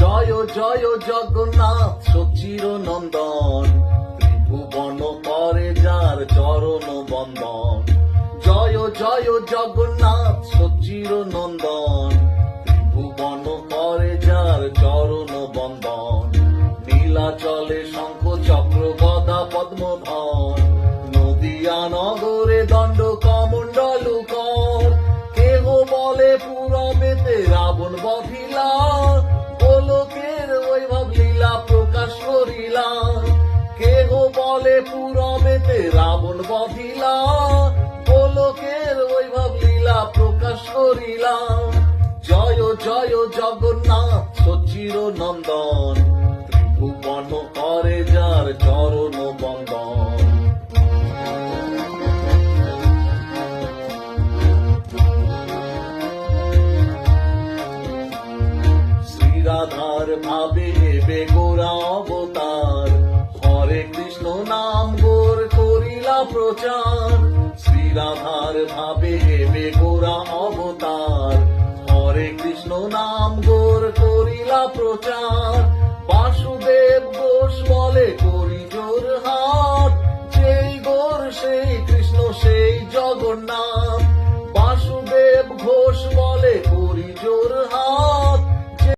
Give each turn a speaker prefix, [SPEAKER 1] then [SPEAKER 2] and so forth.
[SPEAKER 1] জয় জয় জগন্নাথ সচির নন্দন, ত্রিভুবন করে যার চরণ বন্দন। জয় জয় জগন্নাথ সচির নন্দন, ত্রিভুবন করে যার চরণ বন্দন। নীলাচলে শঙ্খ চক্র গদা পদ্মধর, নদিয়া নগরে দণ্ড কমণ্ডল কর। কেহ বলে পুরবেতে রাবণ বধিলা, গোলকের বৈভব লীলা প্রকাশ করিলা। কেহ বলে পুরবেতে রাবণ বধিলা, গোলকের বৈভব লীলা প্রকাশ করিলা। জয় জয় জগন্নাথ সচির নন্দন, ত্রিভুবন করে যার চরণ বন্দন। শ্রীরাধার ভাবে হেবে গোরা অবতার, হরে কৃষ্ণ নাম গোর করিলা প্রচার। শ্রীরাধার ভাবে হেবে গোরা অবতার, হরে কৃষ্ণ নাম গোর করিলা প্রচার। বাসুদেব ঘোষ বলে করি জোর হাত, যেই গোর সেই কৃষ্ণ সেই জগন্নাথ।